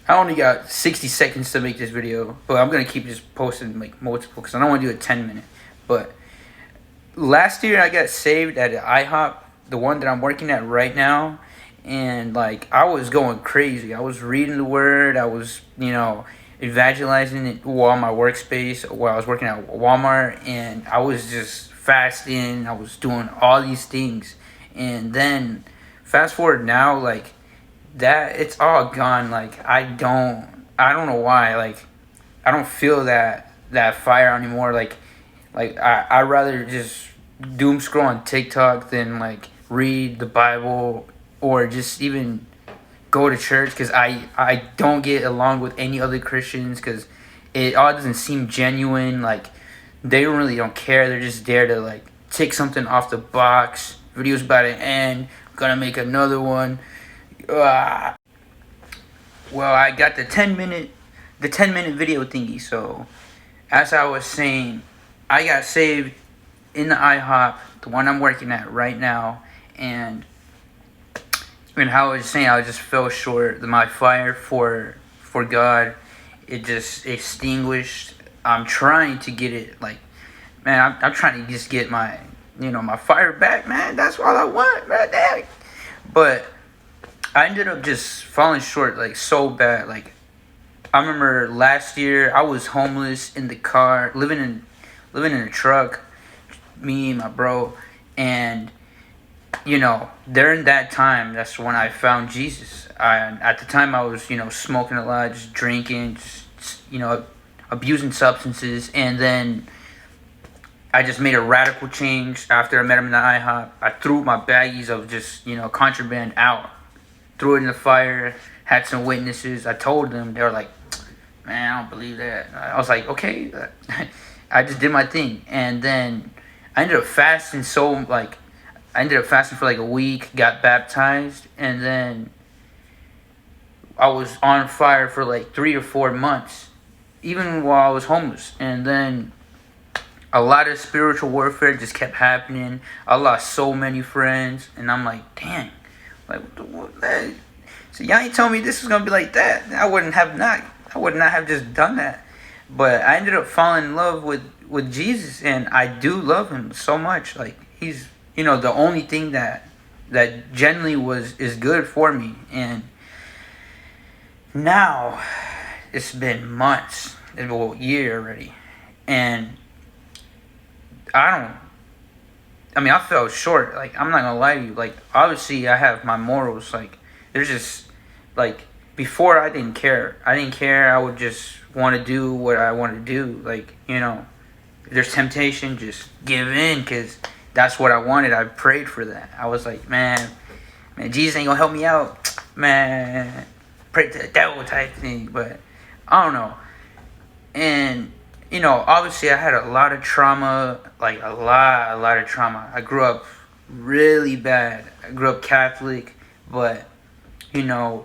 I only got 60 seconds to make this video, but I'm gonna keep just posting like multiple because I don't want to do a 10-minute. But last year I got saved at IHOP, the one that I'm working at right now, and like I was going crazy. I was reading the word. I was evangelizing it while my workspace while I was working at Walmart, and I was just fasting. I was doing all these things, and then fast forward now, like that it's all gone. Like I don't know why. Like I don't feel that fire anymore. Like I rather just doom scroll on TikTok than like read the Bible or just even go to church because I don't get along with any other Christians because it all doesn't seem genuine. Like they really don't care. They're just there to like take something off the box. Video's about to end. Gonna make another one. Ah. Well, I got the 10-minute video thingy. So as I was saying, I got saved in the IHOP, the one I'm working at right now, and how I was saying, I just fell short. My fire for God, it just extinguished. I'm trying to get it, like, man, I'm trying to just get my fire back, man. That's all I want, man. Dang. But I ended up just falling short, like, so bad. Like, I remember last year I was homeless in the car, living in a truck, me and my bro, and during that time, that's when I found Jesus. At the time, I was, smoking a lot, just drinking, just abusing substances. And then I just made a radical change after I met him in the IHOP. I threw my baggies of just, contraband out, threw it in the fire, had some witnesses. I told them, they were like, man, I don't believe that. I was like, okay. I just did my thing. And then I ended up fasting for like a week, got baptized, and then I was on fire for like 3 to 4 months, even while I was homeless. And then a lot of spiritual warfare just kept happening. I lost so many friends, and I'm like, dang, like what? So y'all ain't told me this was gonna be like that. I would not have just done that. But I ended up falling in love with Jesus, and I do love him so much. Like he's the only thing that genuinely is good for me. And now it's been months, it's been a year already, and I fell short. Like I'm not gonna lie to you. Like obviously I have my morals. Like there's just like before I didn't care. I would just want to do what I want to do. Like if there's temptation, just give in because that's what I wanted. I prayed for that. I was like, man, Jesus ain't gonna help me out, man. Pray to the devil type thing, but I don't know. And obviously, I had a lot of trauma, like a lot of trauma. I grew up really bad. I grew up Catholic, but not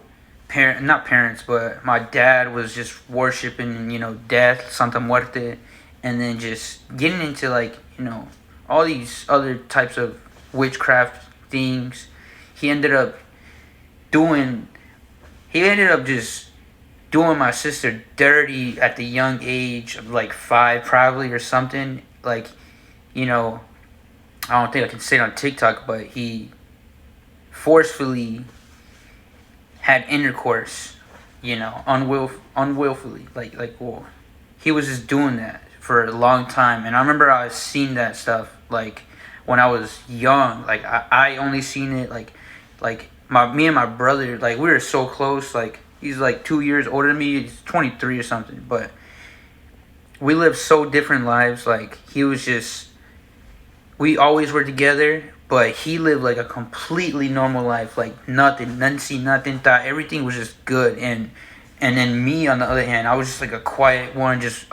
parents, but my dad was just worshiping, death, Santa Muerte, and then just getting into like all these other types of witchcraft things. He ended up doing. He ended up just doing my sister dirty at the young age of like 5 probably or something. Like, I don't think I can say it on TikTok, but he forcefully had intercourse, unwillfully. Well, he was just doing that for a long time. And I remember I seen that stuff like when I was young. Like I only seen it like me and my brother, like we were so close. Like he's like 2 years older than me. He's 23 or something. But we lived so different lives. Like we always were together, but he lived like a completely normal life. Like nothing see, nothing thought. Everything was just good. And then me, on the other hand, I was just like a quiet one, just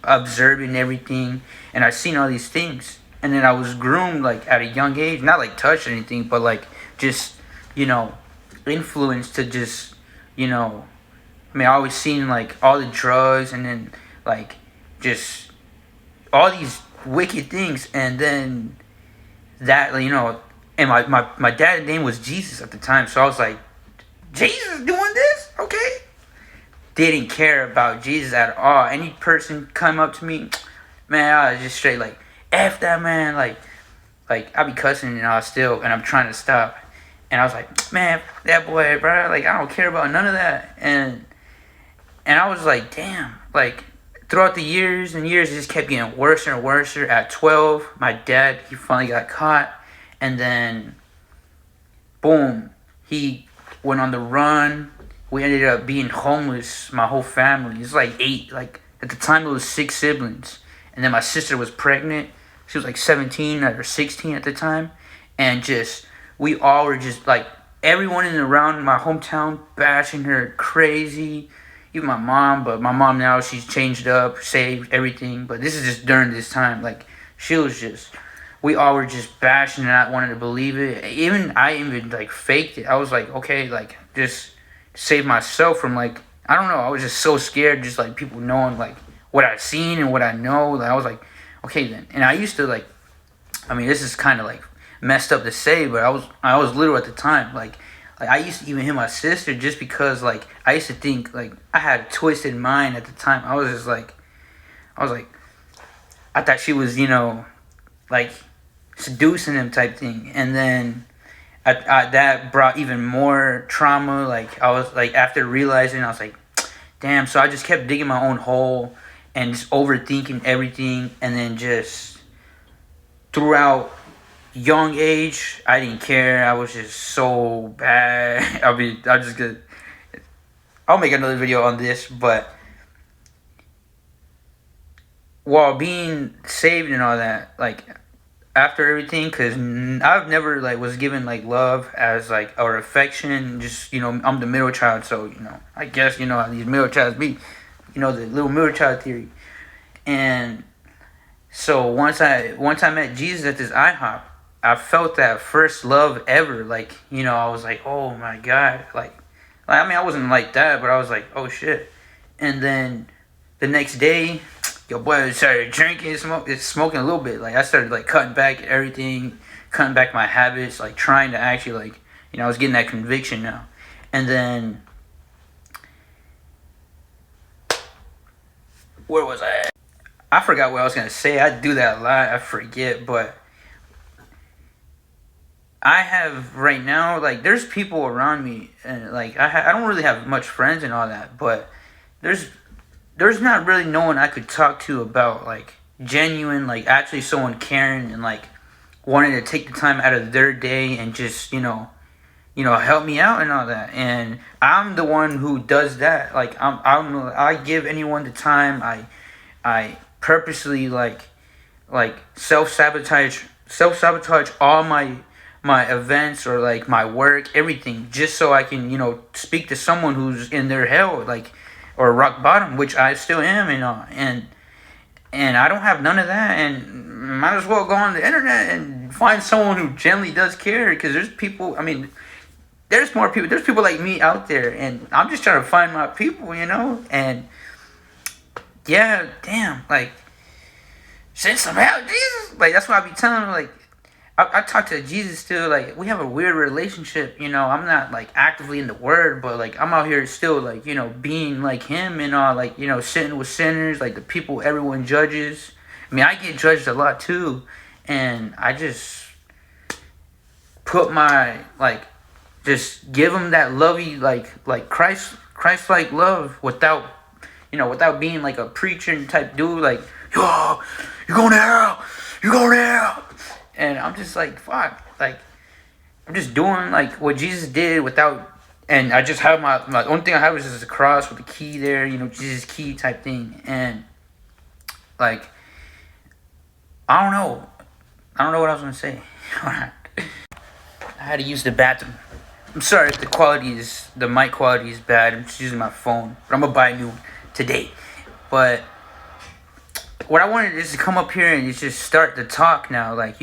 observing everything. And I seen all these things. And then I was groomed like at a young age, not like touched or anything, but like just influenced to just I always seen like all the drugs and then like just all these wicked things. And then that and my dad's name was Jesus at the time, so I was like, Jesus doing this, okay. didn't care about Jesus at all. Any person come up to me, man, I was just straight like, F that man, like I be cussing and all still, and I'm trying to stop. And I was like, man, that boy, bro, like I don't care about none of that. And I was like, damn, like throughout the years and years, it just kept getting worse and worse. At 12, my dad, he finally got caught, and then boom, he went on the run. We ended up being homeless, my whole family. It's like 8, like at the time it was 6 siblings. And then my sister was pregnant. She was like 17 or 16 at the time. And just, we all were just like, everyone in and around my hometown bashing her crazy. Even my mom, but my mom now, she's changed up, saved everything. But this is just during this time. Like, she was just, we all were just bashing and not wanting to believe it. I even like faked it. I was like, okay, like just save myself from like, I don't know. I was just so scared, just like people knowing like what I've seen and what I know. Like I was like, okay then. And I used to like, I mean, this is kind of like messed up to say, but I was little at the time. Like I used to even hit my sister just because like I used to think like I had a twisted mind at the time. I was just like, I thought she was, like seducing him type thing. And then that brought even more trauma. Like I was like, after realizing, I was like, damn. So I just kept digging my own hole and just overthinking everything. And then just throughout young age, I didn't care. I was just so bad. I'll make another video on this. But while being saved and all that, like after everything, because I've never like was given like love as like or affection. Just I'm the middle child, so I guess how these middle childs be, the little middle child theory. And so once I met Jesus at this IHOP, I felt that first love ever. Like I was like, oh my God, like I mean I wasn't like that, but I was like, oh shit. And then the next day, your boy started drinking, smoking a little bit. Like I started like cutting back everything, cutting back my habits, like trying to actually like, I was getting that conviction now. And then, where was I? I forgot what I was gonna say. I do that a lot. I forget, but I have right now like there's people around me, and like I don't really have much friends and all that, but there's not really no one I could talk to about like genuine, like actually someone caring and like wanting to take the time out of their day and just help me out and all that. And I'm the one who does that. Like I give anyone the time. I purposely like self-sabotage all my events or like my work, everything, just so I can speak to someone who's in their hell, like, or rock bottom, which I still am, and I don't have none of that. And might as well go on the internet and find someone who genuinely does care, because there's people, I mean, there's more people, there's people like me out there, and I'm just trying to find my people, and yeah, damn, like, send some help, Jesus. Like, that's what I be telling them. Like, I talk to Jesus still. Like, we have a weird relationship. I'm not like actively in the Word, but like I'm out here still, like being like Him and all. Like sitting with sinners, like the people everyone judges. I mean, I get judged a lot too, and I just put my just give them that lovey like Christ like love without without being like a preacher type dude. Like, yo, you're going to hell. You're going to hell. And I'm just like, fuck. Like, I'm just doing like what Jesus did without. And I just have my only thing I have is just a cross with a key there, Jesus' key type thing. And like, I don't know what I was gonna say. I had to use the bathroom. I'm sorry if the mic quality is bad. I'm just using my phone, but I'm gonna buy a new one today. But what I wanted is to come up here and just start the talk now, like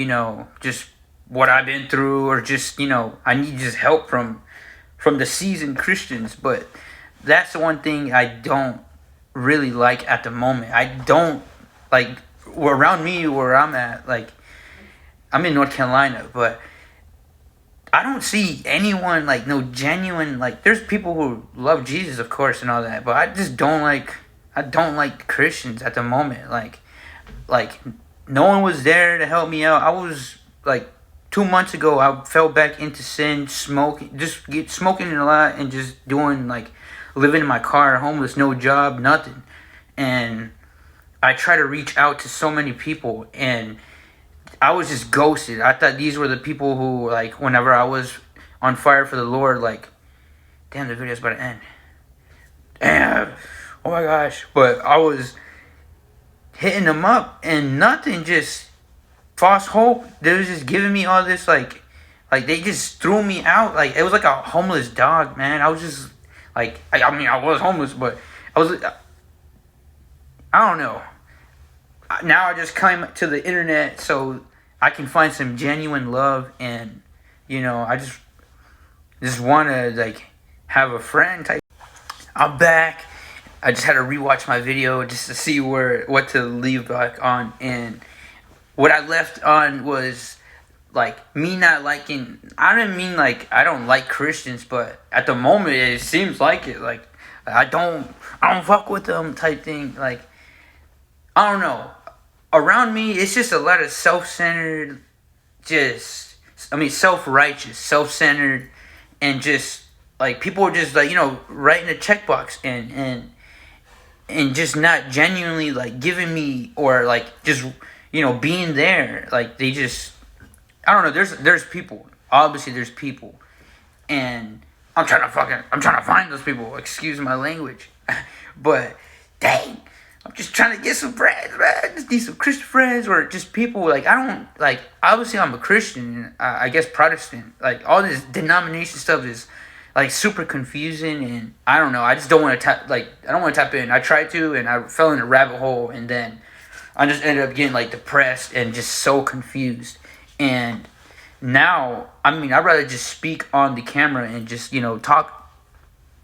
just what I've been through, or just I need just help from the seasoned Christians. But that's the one thing I don't really like at the moment. I don't like around me where I'm at. Like, I'm in North Carolina, but I don't see anyone like no genuine like. There's people who love Jesus, of course, and all that, but I just don't like. I don't like Christians at the moment. Like no one was there to help me out. I was like 2 months ago. I fell back into sin, smoking, smoking a lot, and just doing like living in my car, homeless, no job, nothing, and I try to reach out to so many people, and I was just ghosted. I thought these were the people who, like, whenever I was on fire for the Lord, like, damn, the video's about to end. Damn, oh my gosh. But I was hitting them up, and nothing, just false hope. They was just giving me all this, like they just threw me out. Like, it was like a homeless dog, man. I was just, like, I mean, I was homeless, but I was, I don't know. Now I just came to the internet so I can find some genuine love, and I just want to like have a friend type. I'm back. I just had to rewatch my video just to see what to leave back on, and what I left on was like me not liking. I didn't mean like I don't like Christians, but at the moment it seems like it. Like I don't fuck with them type thing. Like I don't know. Around me, it's just a lot of self-centered, self-righteous, self-centered, and just, like, people are just, like, writing a checkbox and just not genuinely, like, giving me, or, like, just, being there. Like, they just, I don't know, there's people. Obviously, there's people. And I'm trying to find those people. Excuse my language. But, dang. I'm just trying to get some friends, man. I just need some Christian friends, or just people, like, I don't, like, obviously I'm a Christian, I guess Protestant. Like, all this denomination stuff is, like, super confusing, and I don't know. I just don't want to I don't want to tap in. I tried to, and I fell in a rabbit hole, and then I just ended up getting, like, depressed and just so confused. And now, I mean, I'd rather just speak on the camera and just, talk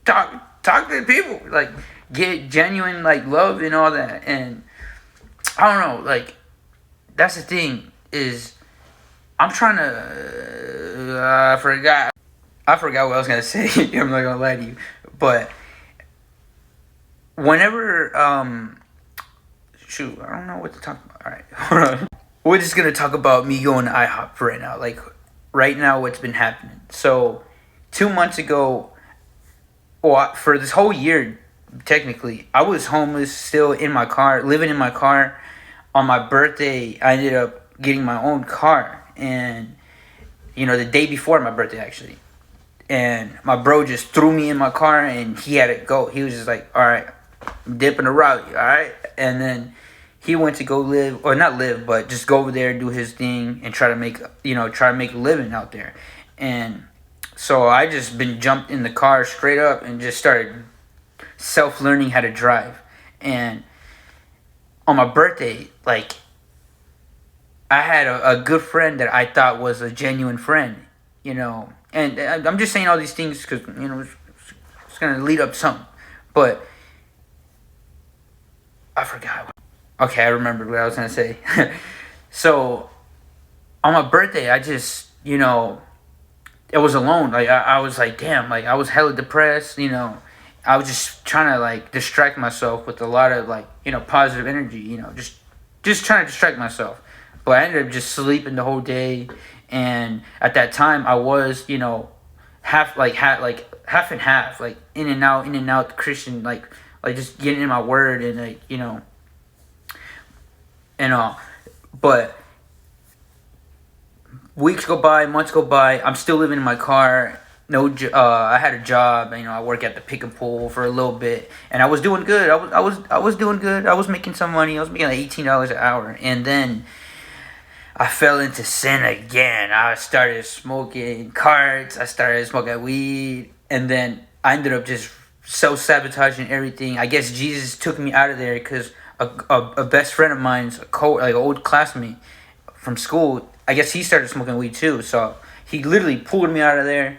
to people, like, get genuine, like, love and all that. And I don't know, like, that's the thing, is I'm trying to I forgot what I was gonna say. I'm not gonna lie to you, but whenever shoot, I don't know what to talk about. All right, hold on. We're just gonna talk about me going to IHOP for right now, like right now, what's been happening. So 2 months ago, well, for this whole year, technically, I was homeless, still in my car, living in my car. On my birthday, I ended up getting my own car, and the day before my birthday, actually. And my bro just threw me in my car, and he had to go. He was just like, all right, I'm dipping to Raleigh, all right? And then he went to go live, or not live, but just go over there, do his thing, and try to make a living out there. And so I just been jumped in the car straight up and just started self-learning how to drive. And on my birthday, like, I had a good friend that I thought was a genuine friend, and I'm just saying all these things because, it's going to lead up to something. But I forgot. Okay, I remembered what I was going to say. So on my birthday, I just, it was alone. Like, I was like, damn, like, I was hella depressed, I was just trying to, like, distract myself with a lot of, like, positive energy, just trying to distract myself. But I ended up just sleeping the whole day, and at that time, I was, half and half, like, in and out Christian, like just getting in my word, and, like, and all. But weeks go by, months go by, I'm still living in my car. I had a job. I work at the pick and pull for a little bit, and I was doing good. I was doing good. I was making some money. I was making like $18 an hour, and then I fell into sin again. I started smoking carts. I started smoking weed, and then I ended up just self-sabotaging everything. I guess Jesus took me out of there because a best friend of mine's an old classmate from school. I guess he started smoking weed too. So he literally pulled me out of there.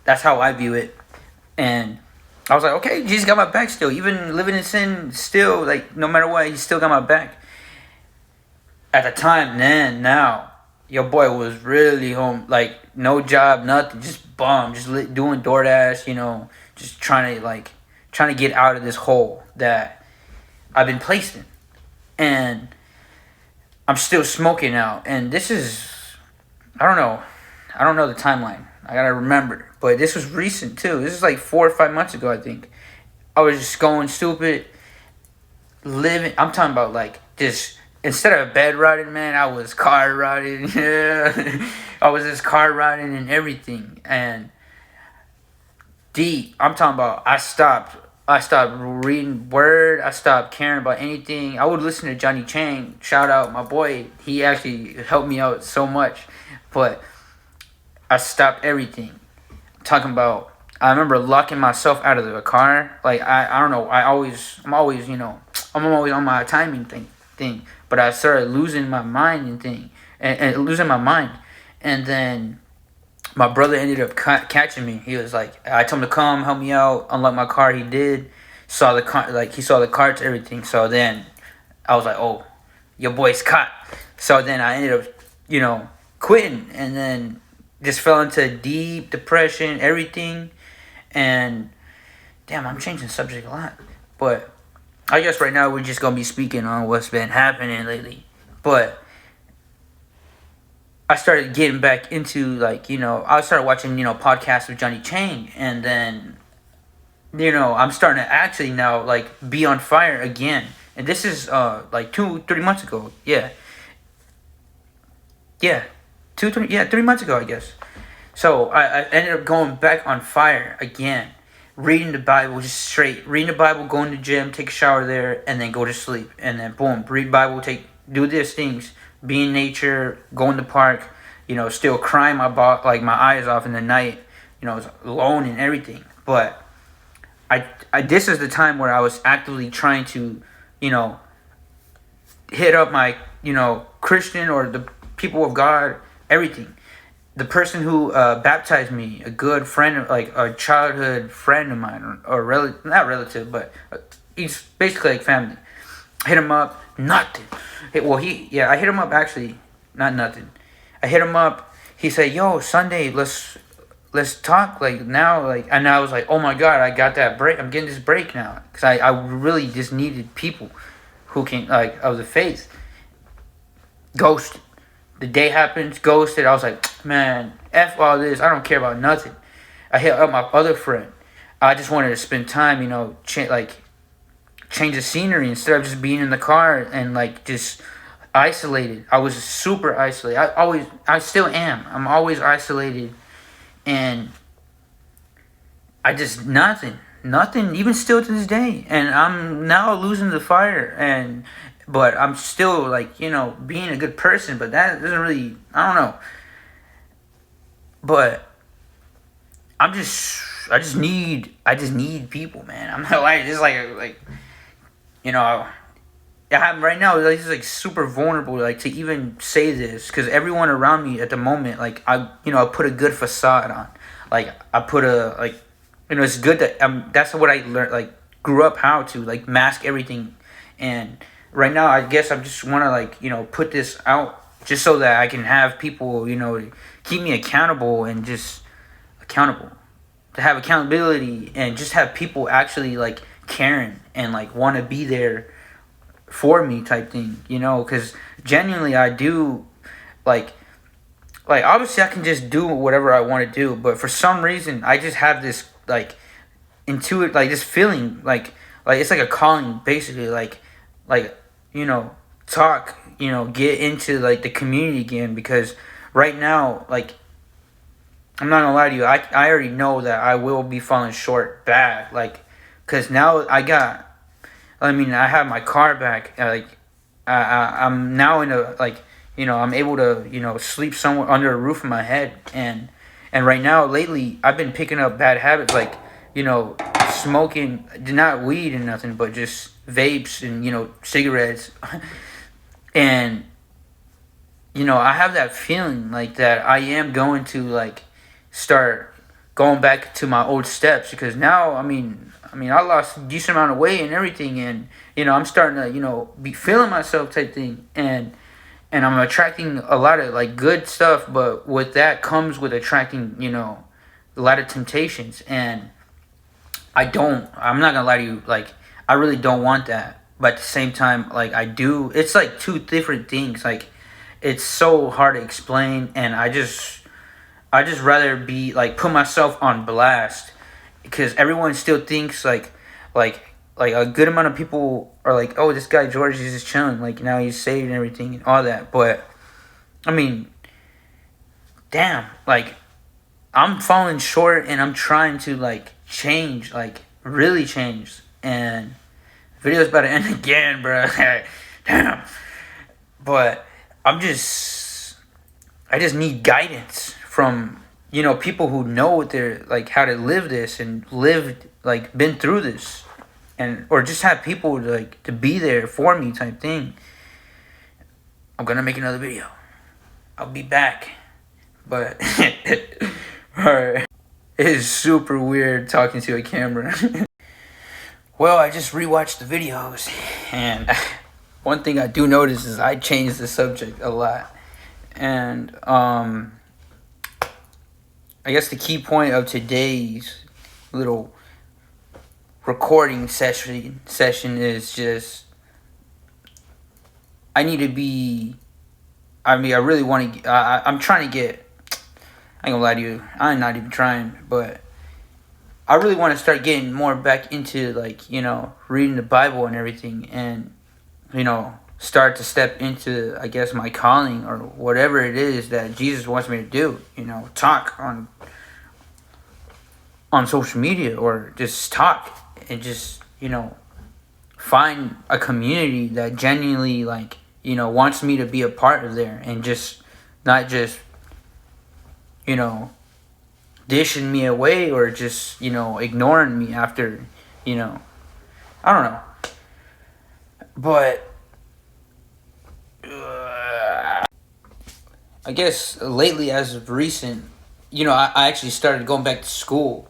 That's how I view it. And I was like, okay, Jesus got my back still. Even living in sin, still, like, no matter what, he still got my back. At the time, then, now, your boy was really home, like no job, nothing, just bum, just doing DoorDash, just trying to get out of this hole that I've been placed in, and I'm still smoking now. And this is, I don't know the timeline. I gotta remember, but this was recent too. This is like 4 or 5 months ago, I think. I was just going stupid, living. I'm talking about like this. Instead of bed riding, man, I was car riding. Yeah, I was just car riding and everything. And deep, I'm talking about. I stopped. I stopped reading Word. I stopped caring about anything. I would listen to Johnny Chang. Shout out my boy. He actually helped me out so much. But I stopped everything. I'm talking about. I remember locking myself out of the car. Like I don't know. I'm always I'm always on my timing thing. But I started losing my mind and losing my mind, and then my brother ended up catching me. He was like, I told him to come help me out, unlock my car. He did. Saw the car, like he saw the carts, everything. So then I was like, oh, your boy's caught. So then I ended up, quitting, and then just fell into deep depression, everything, and damn, I'm changing the subject a lot, but I guess right now we're just gonna be speaking on what's been happening lately. But I started getting back into I started watching podcasts with Johnny Chang, and then I'm starting to actually now like be on fire again. And this is like 2-3 months ago. Yeah, 3 months ago, I guess. So I ended up going back on fire again, reading the Bible, just straight reading the Bible, going to the gym, take a shower there, and then go to sleep, and then boom, read Bible, do these things, be in nature, go in the park, still crying my eyes off in the night, I was alone and everything. But I this is the time where I was actively trying to, hit up my Christian or the people of God, everything. The person who baptized me, a good friend, like a childhood friend of mine, or not relative, but he's basically like family. Hit him up, nothing. I hit him up actually, not nothing. I hit him up. He said, "Yo, Sunday, let's talk like now." And I was like, "Oh my God, I got that break. I'm getting this break now because I really just needed people who can of the faith." Ghosted. The day happens, ghosted. I was like, man, F all this. I don't care about nothing. I hit up my other friend. I just wanted to spend time, change the scenery instead of just being in the car and just isolated. I was super isolated. I still am. I'm always isolated, and I just nothing, even still to this day. And I'm now losing the fire, but I'm still being a good person, but that doesn't really, I don't know. But I just need people, man. I'm not like, just I'm right now, this is super vulnerable, to even say this, because everyone around me at the moment, I put a good facade on. I put it's good that, that's what I learned, grew up how to, mask everything. And right now, I guess I just want to put this out just so that I can have people, keep me accountable, and just accountable, to have accountability, and just have people actually caring and want to be there for me type thing, because genuinely I do obviously I can just do whatever I want to do, but for some reason I just have this intuitive this feeling it's like a calling, basically, talk, get into the community again, because right now, I'm not gonna lie to you, I already know that I will be falling short bad, because now I have my car back, I'm now in a I'm able to sleep somewhere under a roof of my head, and right now lately I've been picking up bad habits, smoking, not weed and nothing, but just vapes and cigarettes. And I have that feeling that I am going to start going back to my old steps, because now I lost a decent amount of weight and everything, and I'm starting to be feeling myself type thing. And and I'm attracting a lot of like good stuff, but with that comes with attracting, a lot of temptations. And I'm not gonna lie to you, like, I really don't want that, but at the same time, like, I do. It's like two different things. Like, it's so hard to explain, and I just rather be like put myself on blast, because everyone still thinks like a good amount of people are like, oh, this guy George is just chilling, like, now he's saved and everything and all that. But I mean, damn, like, I'm falling short, and I'm trying to like change, like really change. And video's about to end again, bro. Damn. But I just need guidance from, people who know what they're like, how to live this and lived, like, been through this, and or just have people like to be there for me type thing. I'm gonna make another video. I'll be back. But alright. It is super weird talking to a camera. Well, I just rewatched the videos, and one thing I do notice is I change the subject a lot. And I guess the key point of today's little recording session is just, I need to be. I mean, I really want to. I'm trying to get. I ain't gonna lie to you. I'm not even trying, but I really want to start getting more back into, like, reading the Bible and everything, and start to step into, I guess, my calling, or whatever it is that Jesus wants me to do. Talk on social media, or just talk and just find a community that genuinely, like, wants me to be a part of there, and just not just dishing me away, or just ignoring me after I don't know. But I guess lately, as of recent, I actually started going back to school,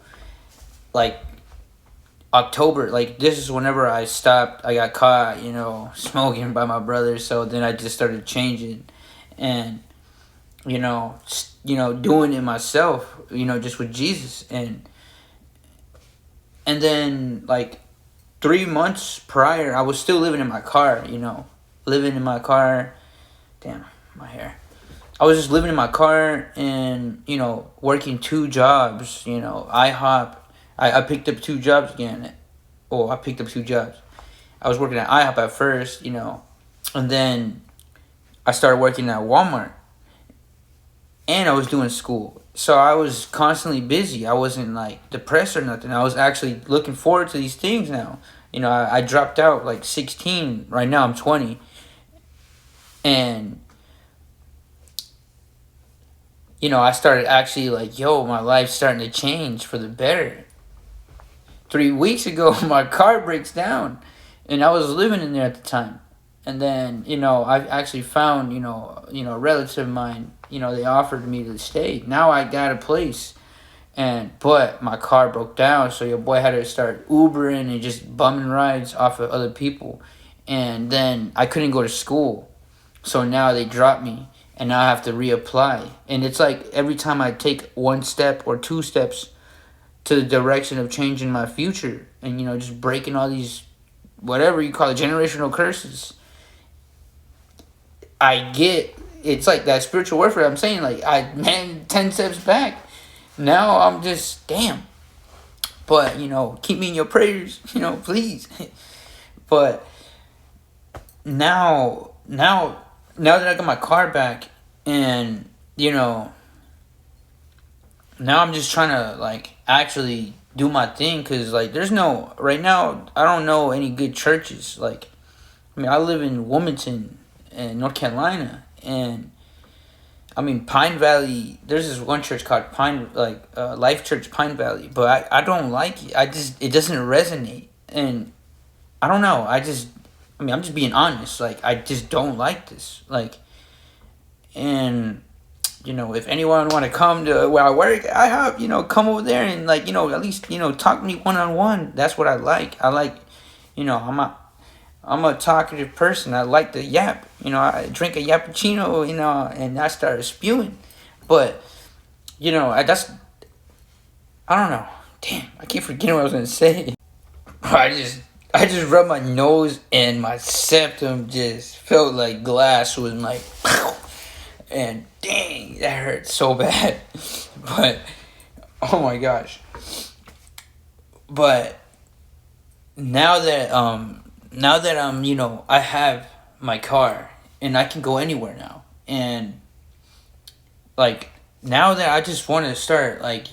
like October. Like, this is whenever I got caught smoking by my brother. So then I just started changing, and doing it myself, just with Jesus. And then, like, 3 months prior, I was still living in my car. Damn, my hair. I was just living in my car, and working 2 jobs. IHOP. I picked up 2 jobs again. Oh, I picked up 2 jobs. I was working at IHOP at first, and then I started working at Walmart, and I was doing school. So I was constantly busy. I wasn't like depressed or nothing. I was actually looking forward to these things now. I dropped out like 16. Right now I'm 20. And I started actually like, my life's starting to change for the better. 3 weeks ago, my car breaks down, and I was living in there at the time. And then, I actually found, a relative of mine, they offered me to stay. Now I got a place, but my car broke down, so your boy had to start Ubering and just bumming rides off of other people. And then I couldn't go to school, so now they dropped me, and now I have to reapply. And it's like every time I take 1 step or 2 steps to the direction of changing my future, and just breaking all these, whatever you call it, generational curses, it's like that spiritual warfare. I'm saying, like, 10 steps back. Now I'm just, damn. But keep me in your prayers, please. But now that I got my car back, and now I'm just trying to, like, actually do my thing, because, like, right now I don't know any good churches. Like, I mean, I live in Wilmington, in North Carolina, and I mean, Pine Valley, there's this one church called Life Church Pine Valley, but I don't like it. It doesn't resonate, and I don't know. I'm just being honest. Like, I just don't like this. Like, and if anyone want to come to where I work, I have, come over there and, like, at least, talk to me one-on-one. That's what I like. I like, I'm a talkative person. I like to yap. I drink a yappuccino, and I start spewing. But, I don't know. Damn, I keep forgetting what I was gonna say. I just rubbed my nose and my septum just felt like glass was like, and dang, that hurt so bad. But oh my gosh. But now that I'm I have my car and I can go anywhere now, and like now that I just want to start like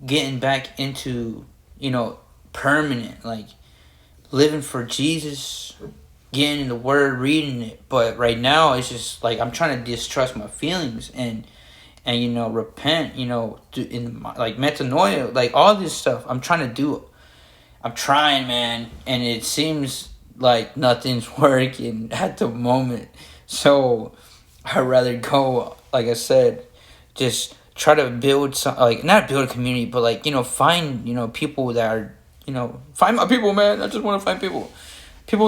getting back into permanent like living for Jesus, getting in the Word, reading it. But right now, it's just like I'm trying to distrust my feelings and repent. In my, like metanoia, like all this stuff. I'm trying to do. I'm trying, man, and it seems like nothing's working at the moment. So I'd rather go, like I said, just try to build some, like not build a community, but like find people that are find my people, man. I just want to find people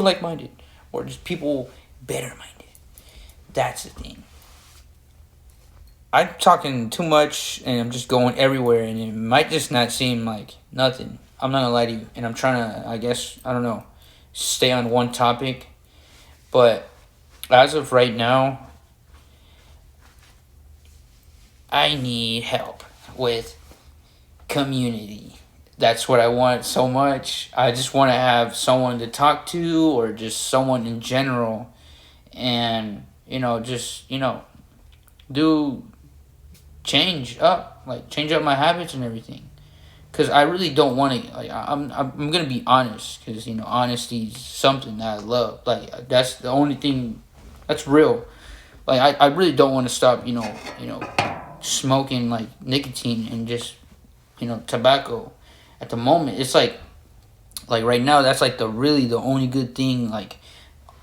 like minded, or just people better minded. That's the thing. I'm talking too much and I'm just going everywhere, and it might just not seem like nothing. I'm not gonna lie to you, and I'm trying to, I guess, I don't know, stay on one topic. But as of right now, I need help with community. That's what I want so much. I just want to have someone to talk to, or just someone in general, and just do change up my habits and everything. Cause I really don't want to. Like, I'm gonna be honest. Cause honesty is something that I love. Like that's the only thing that's real. Like I really don't want to stop. Smoking like nicotine and just tobacco. At the moment, it's like right now, that's like the only good thing like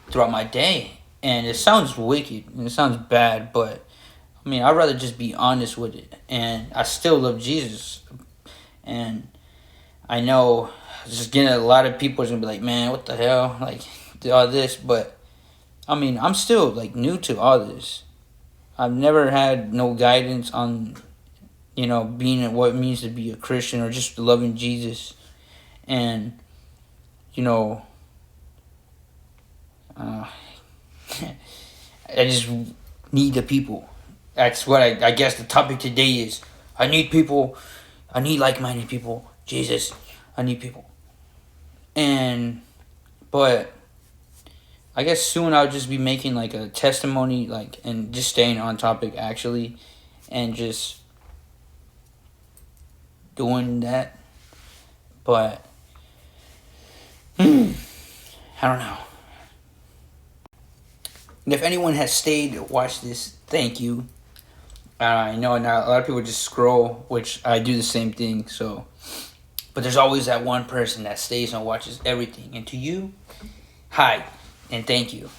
throughout my day. And it sounds wicked and it sounds bad, but I mean, I'd rather just be honest with it. And I still love Jesus. And I know just getting a lot of people is gonna be like, man, what the hell? Like, all this. But I mean, I'm still like new to all this. I've never had no guidance on, being what it means to be a Christian, or just loving Jesus. And, uh, I just need the people. That's what I guess the topic today is. I need people. I need like-minded people. Jesus, I need people. But I guess soon I'll just be making like a testimony, like, and just staying on topic actually, and just doing that. But I don't know. And if anyone has stayed to watch this, thank you. I know now a lot of people just scroll, which I do the same thing. So, but there's always that one person that stays and watches everything. And to you, hi, and thank you.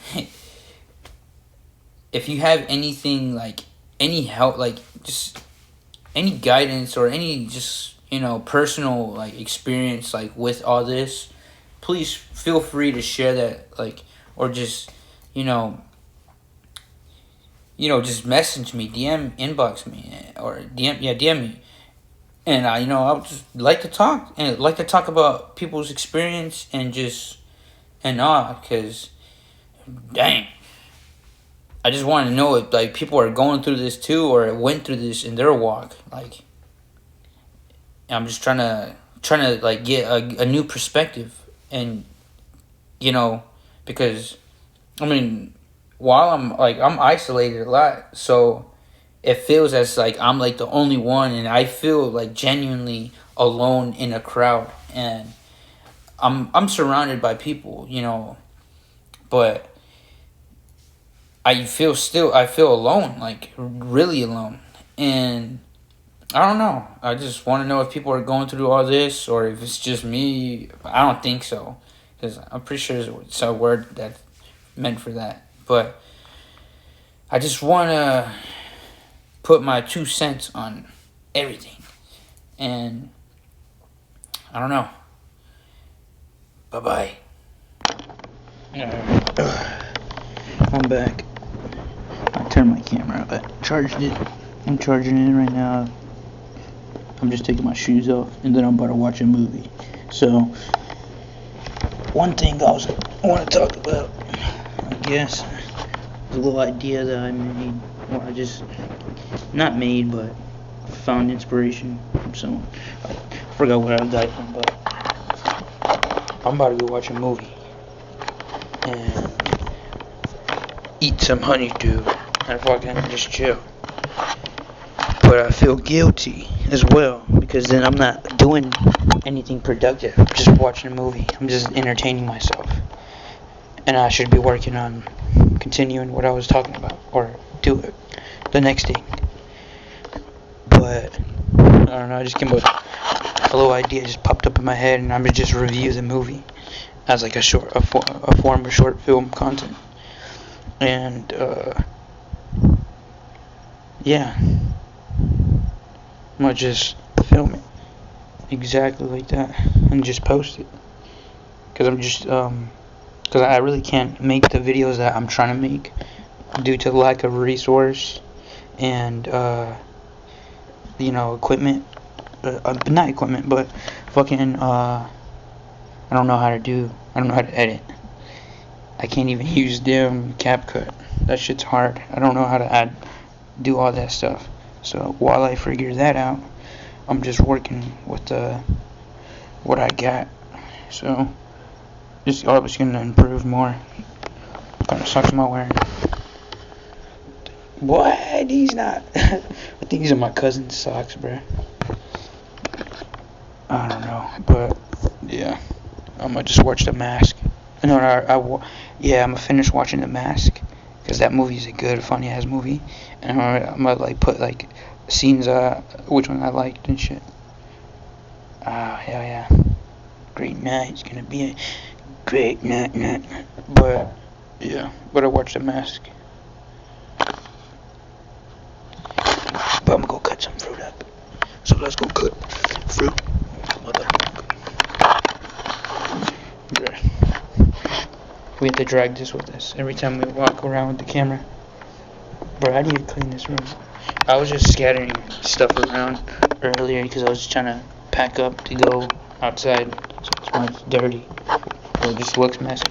If you have anything like any help, like just any guidance or any just personal like experience like with all this, please feel free to share that, like, or just you know just message me, inbox me, or DM me. And I would just like to talk, and like to talk about people's experience, and just and all, cause dang, I just want to know if like people are going through this too, or went through this in their walk. Like, I'm just trying to like get a new perspective, and because I mean, while I'm isolated a lot, so it feels as like I'm like the only one, and I feel like genuinely alone in a crowd. And I'm surrounded by people, but I feel alone, like really alone. And I don't know. I just want to know if people are going through all this, or if it's just me. I don't think so, because I'm pretty sure it's a word that's meant for that. But I just want to put my 2 cents on everything. And I don't know. Bye-bye. Alright. I'm back. I turned my camera up. I charged it. I'm charging it right now. I'm just taking my shoes off, and then I'm about to watch a movie. So, one thing I want to talk about, I guess, is a little idea that I made, or I just, not made, but found inspiration from someone. I forgot where I got it from, but I'm about to go watch a movie and eat some honeydew and fucking just chill. But I feel guilty as well, because then I'm not doing anything productive. I'm just watching a movie. I'm just entertaining myself. And I should be working on continuing what I was talking about, or do it the next thing. But I don't know, I just came up with a little idea, just popped up in my head, and I'm gonna just review the movie as like a form of short film content. And yeah, I'm gonna just film it exactly like that and just post it, because I really can't make the videos that I'm trying to make due to lack of resource and equipment. Not equipment, but fucking I don't know how to edit. I can't even use damn CapCut. That shit's hard. I don't know how to do all that stuff. So while I figure that out, I'm just working with what I got. So just always gonna improve more. What kind of socks am I wearing? Boy, these not. I think these are my cousin's socks, bruh. I don't know, but yeah, I'm gonna just watch The Mask. No, I'm gonna finish watching The Mask, because that movie is a good, funny ass movie, and I'm gonna like put like scenes which one I liked and shit. Yeah. Great night. It's gonna be a great night. But yeah, but I watched The Mask. But I'm gonna go cut some fruit up. So let's go cut fruit. We have to drag this with us every time we walk around with the camera. Bro, how do you clean this room? I was just scattering stuff around earlier because I was just trying to pack up to go outside, so it's why it's dirty. Or it just looks messy.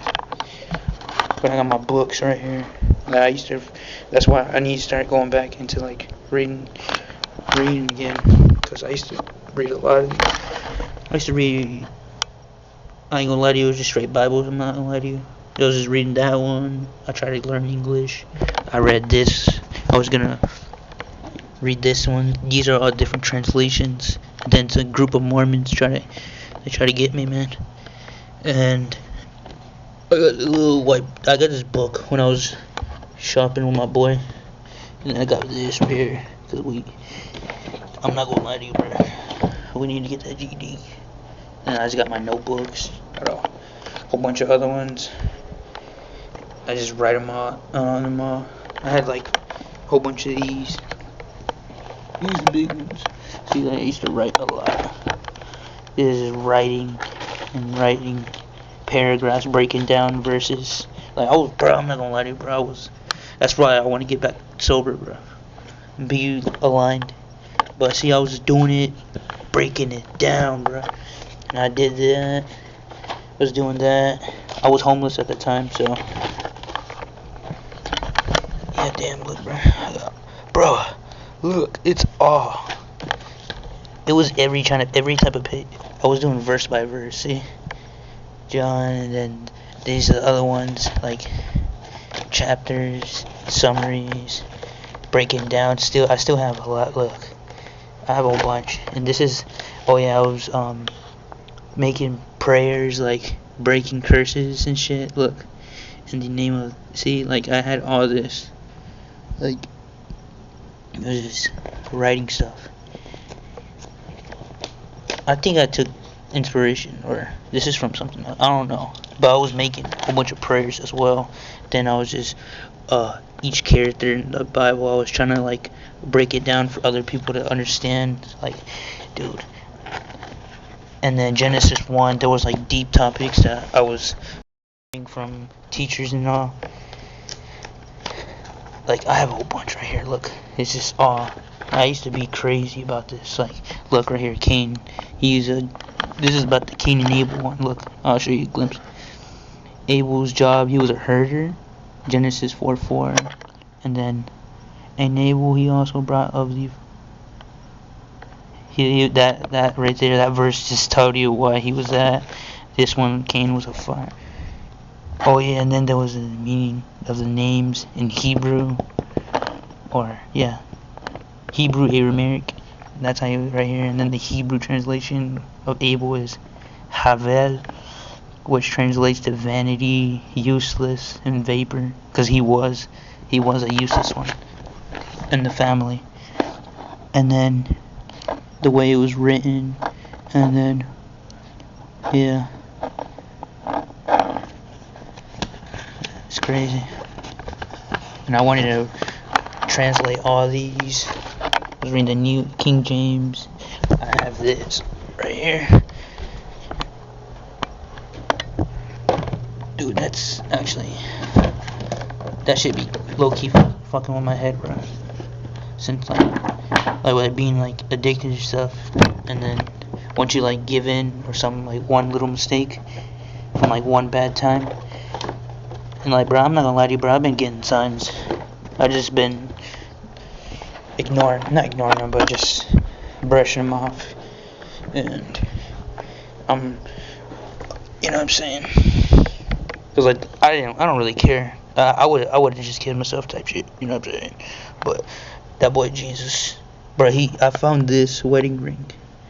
But I got my books right here. That's why I need to start going back into like reading again, because I used to read a lot. I used to read. I ain't gonna lie to you, it was just straight Bibles. I'm not gonna lie to you. I was just reading that one. I tried to learn English. I read this. I was gonna read this one. These are all different translations. Then it's a group of Mormons try to get me, man. And I got this book when I was shopping with my boy, and I got this right here because I'm not gonna lie to you, bro. We need to get that GD. And I just got my notebooks. Got a whole bunch of other ones. I just write them all on them all. I had like a whole bunch of these. These big ones. See, I used to write a lot. This is writing paragraphs, breaking down verses. Like I'm not gonna lie to you, bro. That's why I want to get back sober, bro. Be aligned. But see, I was just doing it, breaking it down, bro. And I did that. I was doing that. I was homeless at the time, so yeah, damn, look, bro, look, it's all. It was every type of page. I was doing verse by verse. See, John, and then these are the other ones, like chapters, summaries, breaking down. I still have a lot. Look, I have a whole bunch, and this is. Oh yeah, I was making prayers, like breaking curses and shit. Look, in the name of, see, like I had all this, like it was just writing stuff. I think I took inspiration, or this is from something else, I don't know, but I was making a whole bunch of prayers as well. Then I was just each character in the Bible, I was trying to like break it down for other people to understand, like, dude. And then Genesis 1, there was like deep topics that I was from teachers and all. Like, I have a whole bunch right here. Look, it's just all. I used to be crazy about this. Like, look right here, Cain. This is about the Cain and Abel one. Look, I'll show you a glimpse. Abel's job, he was a herder. Genesis 4:4. And then, and Abel, he also brought of the. That right there, that verse just told you why he was that. This one, Cain was a fire. Oh yeah, and then there was the meaning of the names in Hebrew, or yeah, Hebrew Aramaic. That's how you right here. And then the Hebrew translation of Abel is Havel, which translates to vanity, useless, and vapor, because he was a useless one in the family. And then the way it was written, and then yeah. It's crazy. And I wanted to translate all these. I was reading the New King James. I have this right here. Dude, that's actually. That should be low key fucking with my head, bro. Since like with it being like addicted to stuff, and then once you like give in or something, like one little mistake from like one bad time. And like, bro, I'm not gonna lie to you, bro, I've been getting signs. I've just been not ignoring them, but just brushing them off. And you know what I'm saying? Cause like, I don't really care. I would have just killed myself type shit, you know what I'm saying? But that boy Jesus, bro, I found this wedding ring,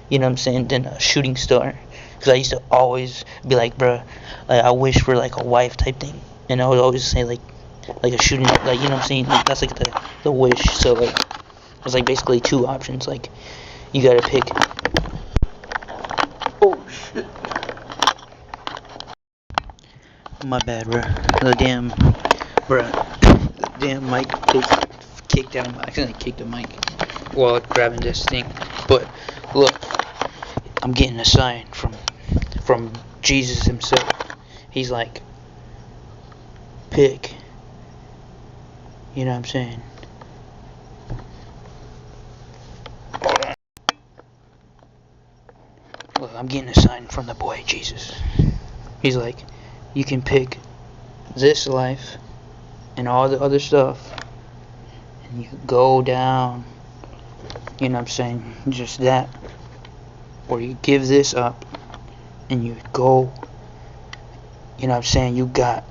you know what I'm saying? Then a shooting star. Cause I used to always be like, bro, like, I wish for like a wife type thing. And I would always say like a shooting, like, you know what I'm saying? Like, that's like the wish. So like, it's like basically two options. Like, you gotta pick. Oh shit! My bad, bro. The damn mic was kicked out. I accidentally kicked the mic while grabbing this thing. But look, I'm getting a sign from Jesus himself. He's like, pick. You know what I'm saying? Hold on. Look, I'm getting a sign from the boy Jesus. He's like, you can pick this life and all the other stuff, and you go down. You know what I'm saying? Just that. Or you give this up and you go. You know what I'm saying? You got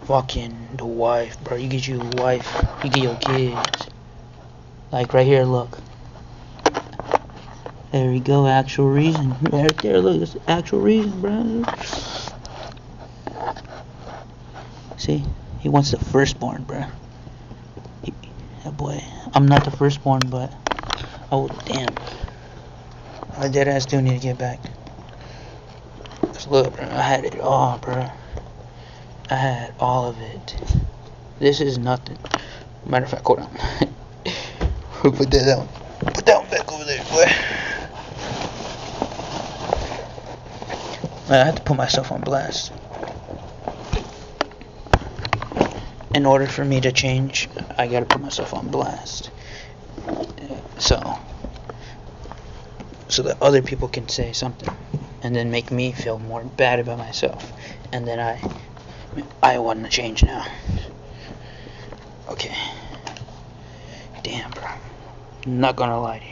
fucking the wife, bro. You get you a wife. You get your kids. Like right here, look. There we go, actual reason. Right there, look, it's the actual reason, bro. See? He wants the firstborn, bro. That boy. I'm not the firstborn, but oh damn. I dead ass do need to get back. Cause look, bro, I had it all, bro. I had all of it. This is nothing. Matter of fact, hold on. Put that down. Put that one back over there, boy. I have to put myself on blast. In order for me to change, I gotta put myself on blast. So that other people can say something, and then make me feel more bad about myself, and then I want to change now. Okay. Damn, bro. I'm not gonna lie to you.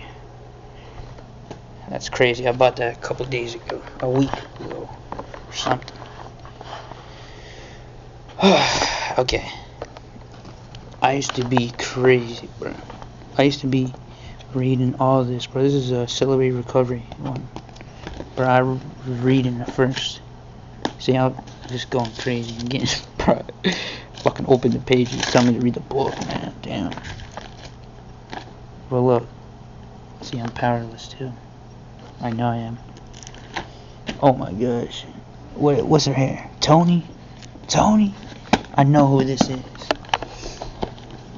That's crazy. I bought that a couple days ago, a week ago, or something. Okay. I used to be crazy, bro. I used to be reading all this, bro. This is a Celebrate Recovery one. Bro, I was reading it first. See, I'm just going crazy again, bro. Fucking open the pages, tell me to read the book, man. Damn. But look. See, I'm powerless too. I know I am. Oh my gosh. What's her hair? Tony? Tony? I know who this is.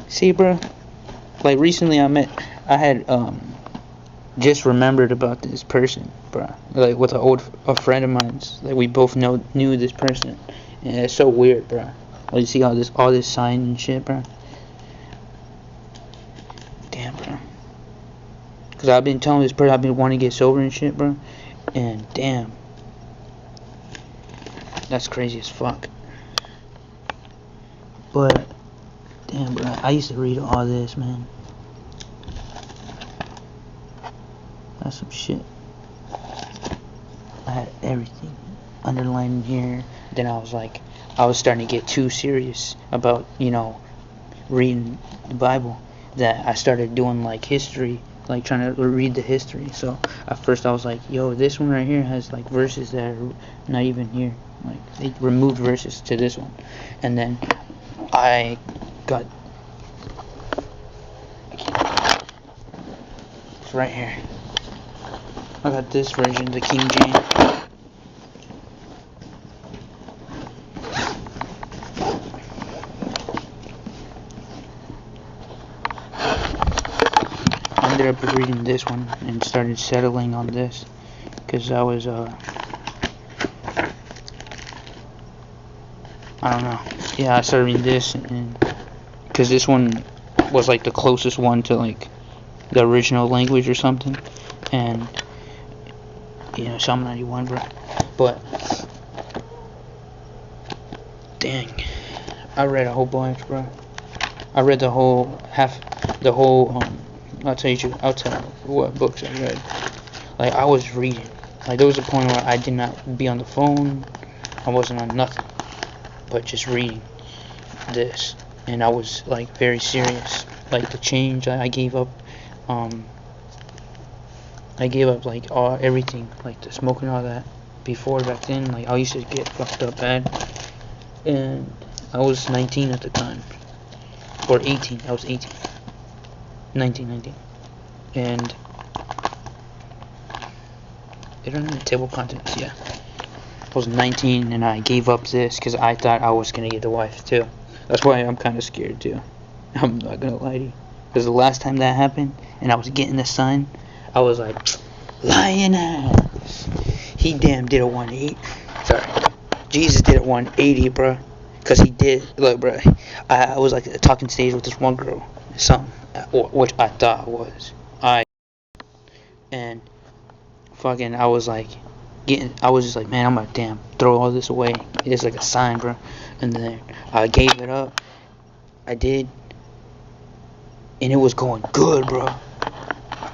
See, bro? Like recently I had just remembered about this person. bro. Like with a friend of mine. Like we both knew this person, and it's so weird, bro. Like you see all this sign and shit, bro. Damn, bro. Cause I've been telling this person I've been wanting to get sober and shit, bro. And damn, that's crazy as fuck. But damn, bro, I used to read all this, man. That's some shit. I had everything underlined here. Then I was starting to get too serious about, reading the Bible, that I started doing like history, like trying to read the history. So at first I was like, yo, this one right here has like verses that are not even here. Like they removed verses to this one. And then I got, it's right here. I got this version, the King James. I ended up reading this one and started settling on this because I was I don't know. Yeah, I started reading this and because this one was like the closest one to like the original language or something, and Psalm 91, bro. But dang, I read a whole bunch, bro. I read the whole I'll tell what books I read. Like I was reading. Like there was a point where I did not be on the phone. I wasn't on nothing, but just reading this, and I was like very serious. Like the change, I gave up. I gave up like everything, like the smoking and all that. Before back then, like I used to get fucked up bad, and I was 19 at the time, or 18. I was 18, 19, and I don't know, table contents. Yeah, I was 19 and I gave up this because I thought I was gonna get the wife too. That's why I'm kind of scared too. I'm not gonna lie to you, because the last time that happened and I was getting the sign, I was like, lying ass. He damn did a 180. Sorry. Jesus did a 180, bro. Because he did. Look, bro. I was like a talking stage with this one girl. Something. Which I thought was. And fucking, I was just like, man, I'm gonna damn throw all this away. It's like a sign, bro. And then I gave it up. I did. And it was going good, bro.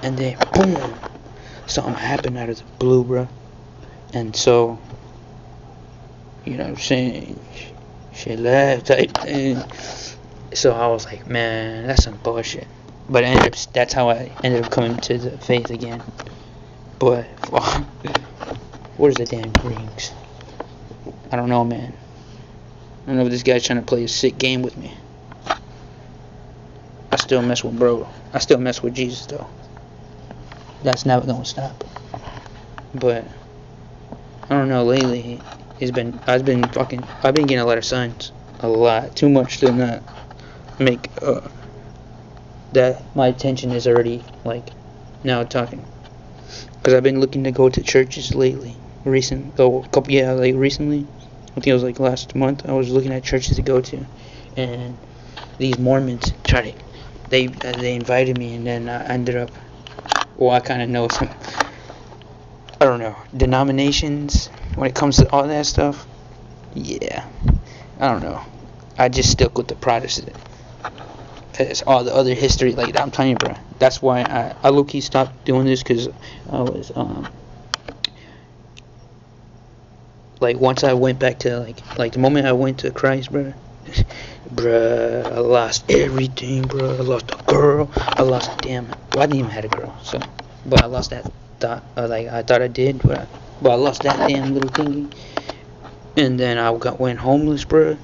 And then, boom, something happened out of the blue, bro. And so, you know what I'm saying, she left type thing. So I was like, man, that's some bullshit. But that's how I ended up coming to the faith again. But, where's the damn rings? I don't know, man. I don't know if this guy's trying to play a sick game with me. I still mess with bro. I still mess with Jesus, though. That's never gonna stop. But I don't know. Lately, I've been getting a lot of signs, a lot, too much to not make that my attention is already like now talking. Because I've been looking to go to churches lately, recently. I think it was like last month. I was looking at churches to go to, and these Mormons they invited me, and then I ended up. Well, I kind of know some, I don't know, denominations when it comes to all that stuff. Yeah, I don't know. I just stuck with the Protestant. Because all the other history, like I'm telling you, bro. That's why I low-key stopped doing this, because I was, like once I went back to, like the moment I went to Christ, bro. Bruh, I lost everything, bro. I lost a girl. I didn't even have a girl, so. But I lost that thought. I thought I did, but I lost that damn little thingy. And then I went homeless, bro.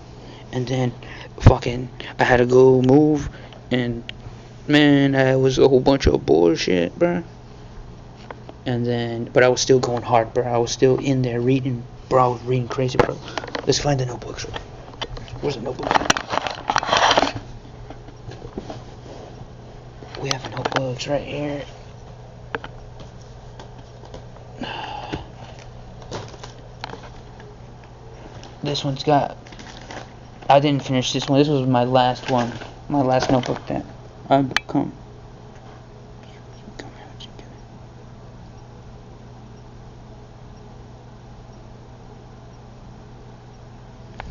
And then, fucking, I had to go move. And, man, that was a whole bunch of bullshit, bro. And then, but I was still going hard, bro. I was still in there reading, bro. I was reading crazy, bro. Let's find the notebooks. Where's the notebook? We have notebooks right here. This one's got. I didn't finish this one. This was my last one. My last notebook that I've become.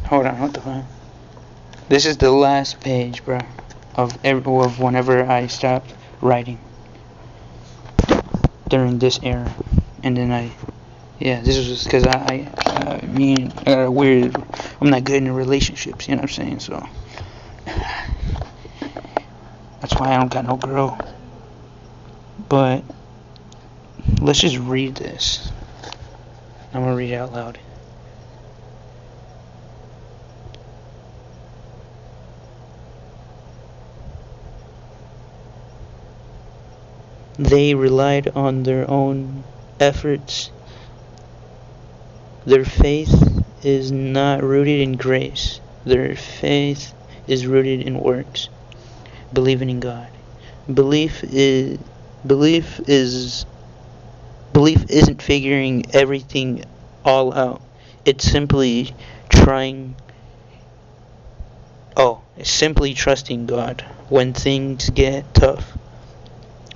Hold on, what the fuck? This is the last page, bro, of whenever I stopped writing during this era, and then this was because I got a weird. I'm not good in relationships, you know what I'm saying? So that's why I don't got no girl. But let's just read this. I'm gonna read it out loud. They relied on their own efforts. Their faith is not rooted in grace. Their faith is rooted in works. Believing in God. Belief isn't figuring everything all out. It's simply trusting God when things get tough.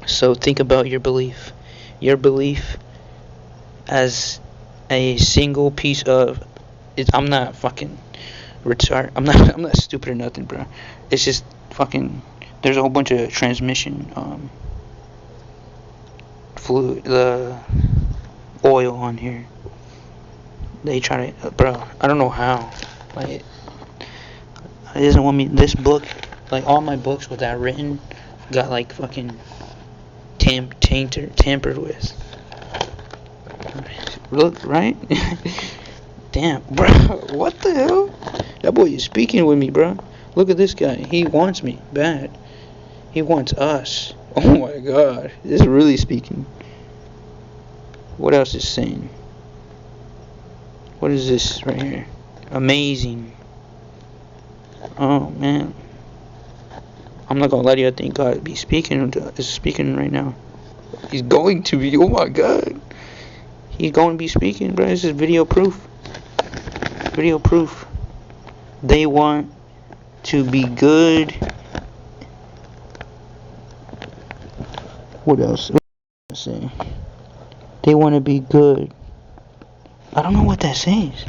So think about your belief. Your belief as a single piece of. I'm not fucking retarded. I'm not stupid or nothing, bro. It's just fucking. There's a whole bunch of transmission fluid, the oil on here. They try to, bro. I don't know how. Like, it doesn't want me. This book, like all my books with that written, got like fucking. Tampered with. Look, right? Damn, bro. What the hell? That boy is speaking with me, bro. Look at this guy. He wants me bad. He wants us. Oh my god. This is really speaking. What else is saying? What is this right here? Amazing. Oh man. I'm not gonna lie to you, I think God is speaking right now. He's going to be, oh my god. He's going to be speaking, bro. This is video proof. Video proof. They want to be good. What else? What does it say? They want to be good. I don't know what that says.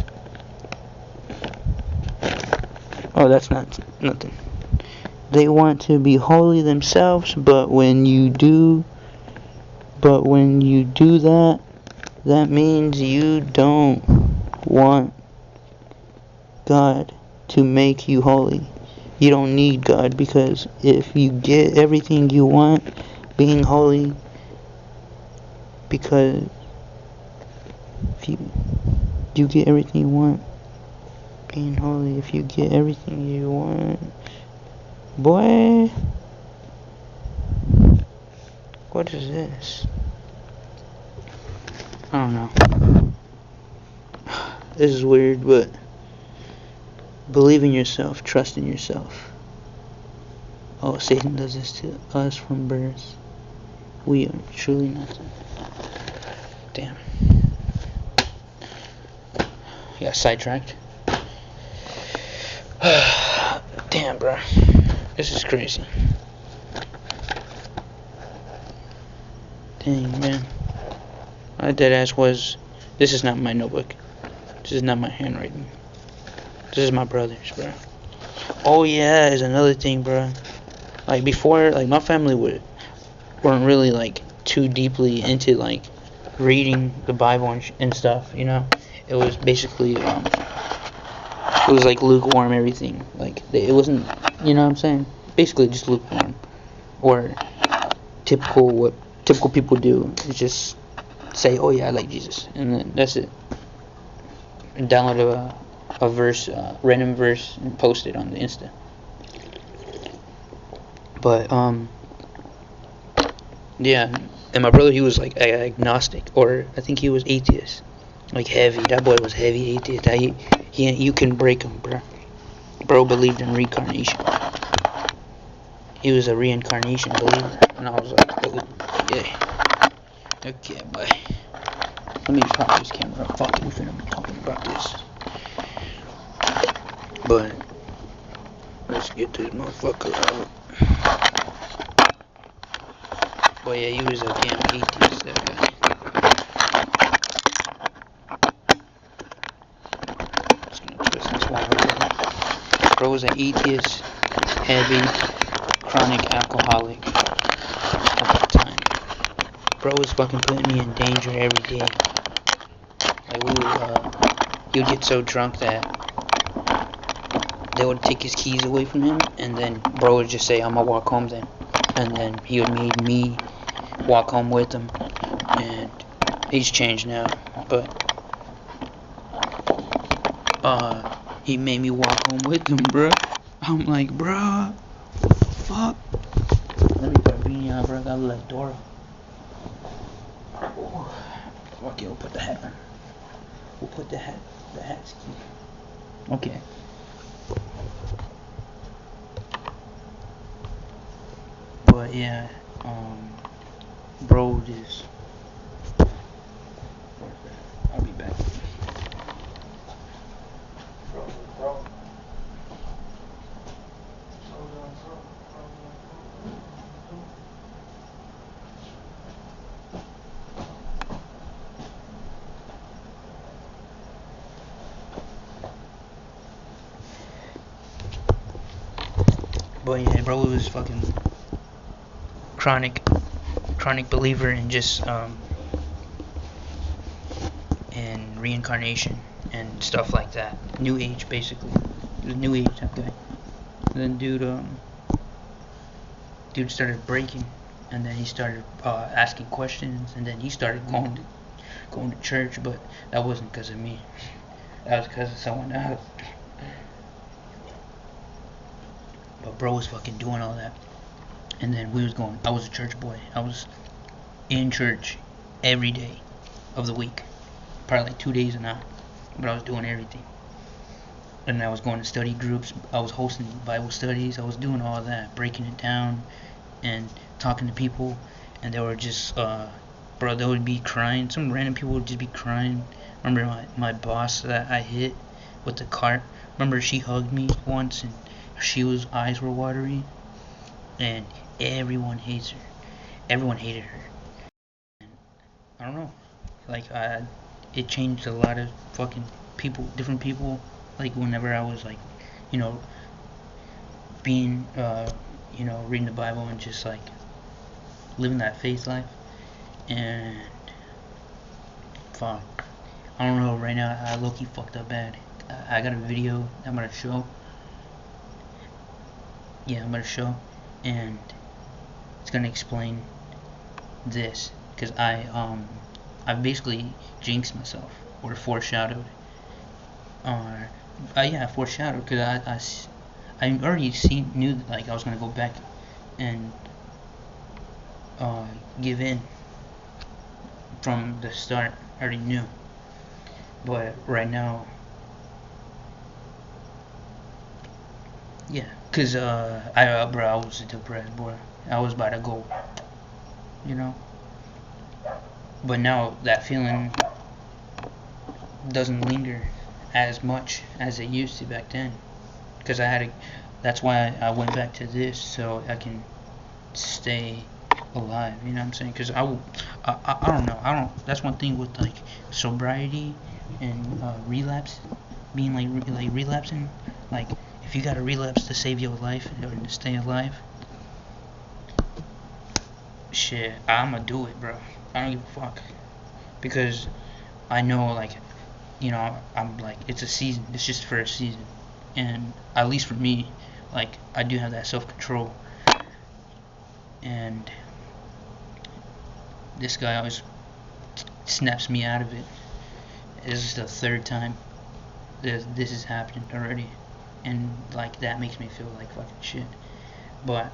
Oh, that's nothing. They want to be holy themselves, but when you do that, that means you don't want God to make you holy. You don't need God, because if you get everything you want, being holy, because if you get everything you want, being holy, if you get everything you want, boy, what is this? I don't know. This is weird, but believe in yourself, trust in yourself. Oh, Satan does this to us from birth. We are truly nothing. Damn. Yeah, sidetracked. Damn, bro. This is crazy. Dang, man. My deadass was. This is not my notebook. This is not my handwriting. This is my brother's, bro. Oh yeah, is another thing, bro. Like before, like my family weren't really like too deeply into like reading the Bible and stuff. You know, it was basically it was like lukewarm everything. Like it wasn't, you know what I'm saying? Basically just lukewarm, or what typical people do is just say, oh yeah, I like Jesus, and then that's it. And download a verse, random verse, and post it on the Insta. But yeah, and my brother, he was like agnostic, or I think he was atheist, like heavy. That boy was heavy atheist. You can break him, bro. Bro believed in reincarnation. He was a reincarnation believer, and I was like, oh, yeah. Okay, bye. Let me pop this camera. Fuck it, we're finna be talking about this. But let's get this motherfucker out. But yeah, he was a damn atheist, that guy. Just gonna twist this one over. Bro was an atheist, heavy, chronic alcoholic at that time. Bro was fucking putting me in danger every day. Like he would get so drunk that they would take his keys away from him, and then bro would just say, "I'm gonna walk home then," and then he would make me walk home with him. And he's changed now, but he made me walk home with him, bruh. I'm like, bruh, fuck. Let me put a beanie on, bro. I gotta let Dora. Fuck it, we'll put the hat on. We'll put the hat's key. Okay. But yeah, bro just. I'll be back. Bro. But yeah, bro was fucking chronic believer in just in reincarnation and stuff like that. New Age, basically. He was New Age, that guy. And then dude started breaking, and then he started asking questions, and then he started going to church. But that wasn't because of me. That was because of someone else. But bro was fucking doing all that. And then I was a church boy. I was in church every day of the week. Probably like 2 days a night. But I was doing everything. And I was going to study groups. I was hosting Bible studies. I was doing all that. Breaking it down and talking to people. And they were just, bro, they would be crying. Some random people would just be crying. Remember my boss that I hit with the cart? Remember she hugged me once and eyes were watery, and everyone hates her. Everyone hated her. And I don't know. Like it changed a lot of fucking people, different people. Like whenever I was like, being, reading the Bible and just like living that faith life. And fuck, I don't know. Right now, I low-key fucked up bad. I got a video I'm gonna show. Yeah, I'm gonna show, and it's gonna explain this, because I basically jinxed myself, or foreshadowed, foreshadowed, because I already knew that, like, I was gonna go back and give in from the start. I already knew, but right now, yeah, cause I was depressed, boy. I was about to go, But now that feeling doesn't linger as much as it used to back then, cause that's why I went back to this, so I can stay alive. You know what I'm saying? Cause I don't know. That's one thing with like sobriety and relapse, being like relapsing, like. If you gotta relapse to save your life or to stay alive, shit, I'ma do it, bro. I don't give a fuck. Because I know, like, I'm like, it's a season. It's just for a season. And at least for me, like, I do have that self-control. And this guy always snaps me out of it. This is the third time this has happened already. And like that makes me feel like fucking shit. But